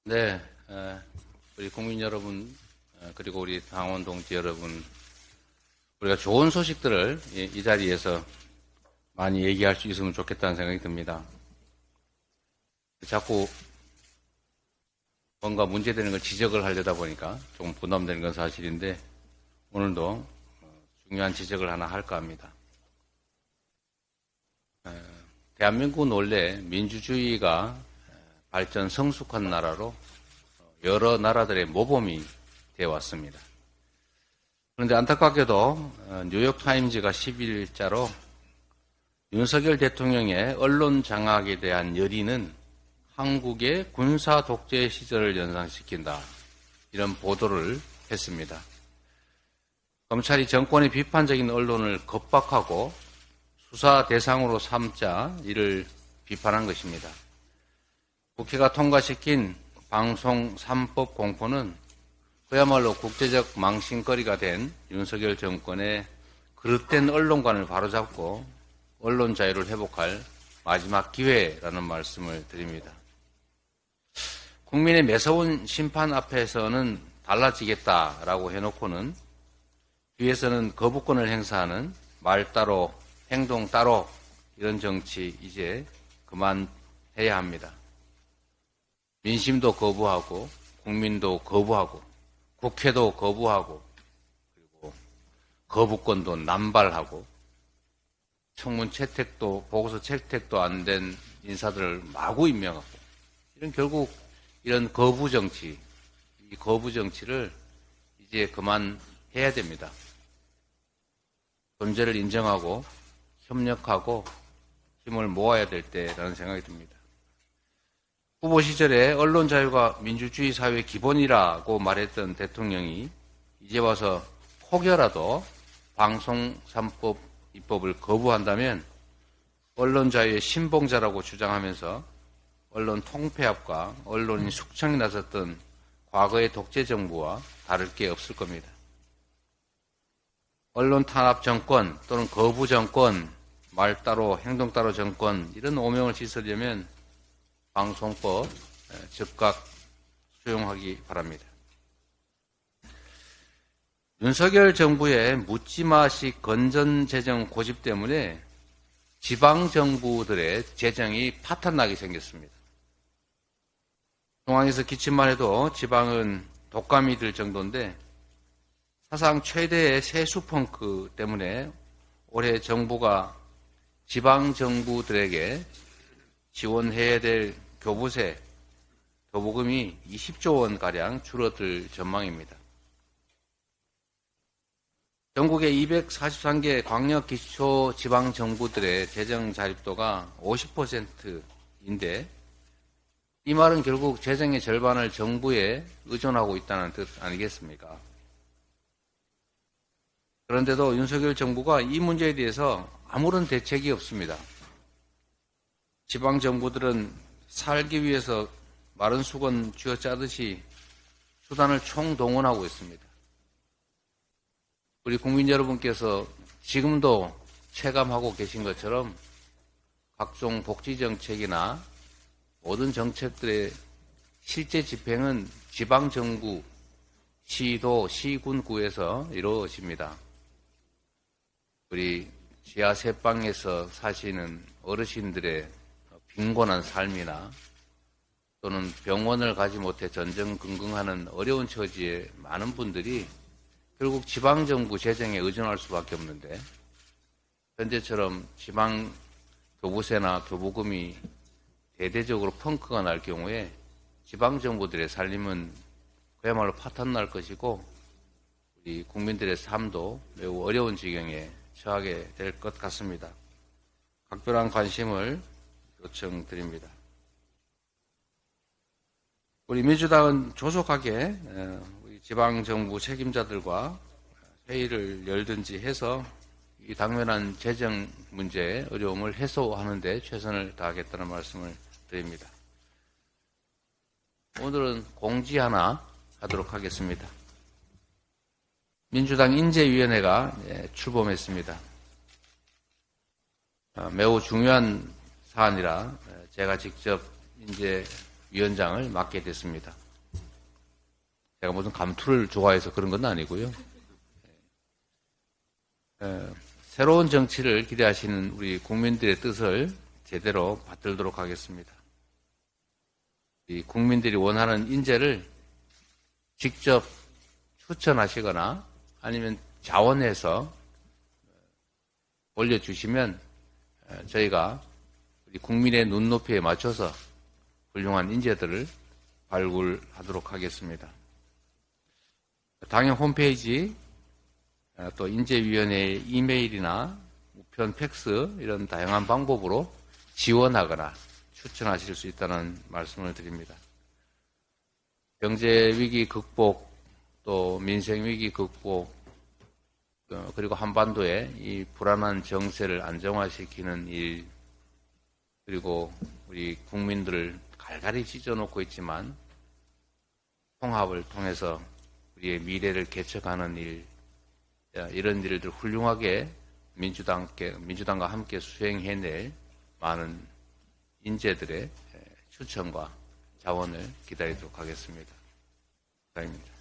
네, 우리 국민 여러분, 그리고 우리 당원 동지 여러분, 우리가 좋은 소식들을 이 자리에서 많이 얘기할 수 있으면 좋겠다는 생각이 듭니다. 자꾸 뭔가 문제되는 걸 지적을 하려다 보니까 조금 부담되는 건 사실인데, 오늘도 중요한 지적을 하나 할까 합니다. 대한민국은 원래 민주주의가 발전 성숙한 나라로 여러 나라들의 모범이 되어 왔습니다. 그런데 안타깝게도 뉴욕타임즈가 10일자로 윤석열 대통령의 언론 장악에 대한 열의는 한국의 군사 독재 시절을 연상시킨다. 이런 보도를 했습니다. 검찰이 정권의 비판적인 언론을 겁박하고 수사 대상으로 삼자 이를 비판한 것입니다. 국회가 통과시킨 방송 3법 공포는 그야말로 국제적 망신거리가 된 윤석열 정권의 그릇된 언론관을 바로잡고 언론 자유를 회복할 마지막 기회라는 말씀을 드립니다. 국민의 매서운 심판 앞에서는 달라지겠다라고 해놓고는 뒤에서는 거부권을 행사하는 말 따로 행동 따로 이런 정치 이제 그만해야 합니다. 민심도 거부하고 국민도 거부하고 국회도 거부하고 그리고 거부권도 남발하고 청문 채택도 보고서 채택도 안 된 인사들을 마구 임명하고 이런 결국 이런 거부 정치, 이 거부 정치를 이제 그만해야 됩니다. 존재를 인정하고 협력하고 힘을 모아야 될 때라는 생각이 듭니다. 후보 시절에 언론 자유가 민주주의 사회의 기본이라고 말했던 대통령이 이제 와서 혹여라도 방송 3법 입법을 거부한다면 언론 자유의 신봉자라고 주장하면서 언론 통폐합과 언론인 숙청이 나섰던 과거의 독재 정부와 다를 게 없을 겁니다. 언론 탄압 정권 또는 거부 정권, 말 따로 행동 따로 정권 이런 오명을 씻으려면 방송법 즉각 수용하기 바랍니다. 윤석열 정부의 묻지마식 건전재정 고집 때문에 지방정부들의 재정이 파탄나게 생겼습니다. 중앙에서 기침만 해도 지방은 독감이 들 정도인데 사상 최대의 세수 펑크 때문에 올해 정부가 지방정부들에게 지원해야 될 교부세, 교부금이 20조 원가량 줄어들 전망입니다. 전국의 243개 광역기초지방정부들의 재정 자립도가 50%인데 이 말은 결국 재정의 절반을 정부에 의존하고 있다는 뜻 아니겠습니까? 그런데도 윤석열 정부가 이 문제에 대해서 아무런 대책이 없습니다. 지방정부들은 살기 위해서 마른 수건 쥐어짜듯이 수단을 총동원하고 있습니다. 우리 국민 여러분께서 지금도 체감하고 계신 것처럼 각종 복지정책이나 모든 정책들의 실제 집행은 지방정부, 시도, 시군구에서 이루어집니다. 우리 지하 세방에서 사시는 어르신들의 빈곤한 삶이나 또는 병원을 가지 못해 전전긍긍하는 어려운 처지에 많은 분들이 결국 지방정부 재정에 의존할 수밖에 없는데 현재처럼 지방 교부세나 교부금이 대대적으로 펑크가 날 경우에 지방정부들의 살림은 그야말로 파탄날 것이고 우리 국민들의 삶도 매우 어려운 지경에 처하게 될 것 같습니다. 각별한 관심을 요청드립니다. 우리 민주당은 조속하게 우리 지방정부 책임자들과 회의를 열든지 해서 이 당면한 재정 문제의 어려움을 해소하는 데 최선을 다하겠다는 말씀을 드립니다. 오늘은 공지 하나 하도록 하겠습니다. 민주당 인재위원회가 출범했습니다. 매우 중요한 사안이라 제가 직접 인재위원회 위원장을 맡게 됐습니다. 제가 무슨 감투를 좋아해서 그런 건 아니고요. 새로운 정치를 기대하시는 우리 국민들의 뜻을 제대로 받들도록 하겠습니다. 이 국민들이 원하는 인재를 직접 추천하시거나 아니면 자원해서 올려주시면 저희가 우리 국민의 눈높이에 맞춰서 훌륭한 인재들을 발굴하도록 하겠습니다. 당연 홈페이지, 또 인재위원회의 이메일이나 우편 팩스 이런 다양한 방법으로 지원하거나 추천하실 수 있다는 말씀을 드립니다. 경제위기 극복, 또 민생위기 극복, 그리고 한반도의 이 불안한 정세를 안정화시키는 일, 그리고 우리 국민들을 갈갈이 찢어놓고 있지만 통합을 통해서 우리의 미래를 개척하는 일, 이런 일들 훌륭하게 민주당과 함께 수행해낼 많은 인재들의 추천과 자원을 기다리도록 하겠습니다. 감사합니다.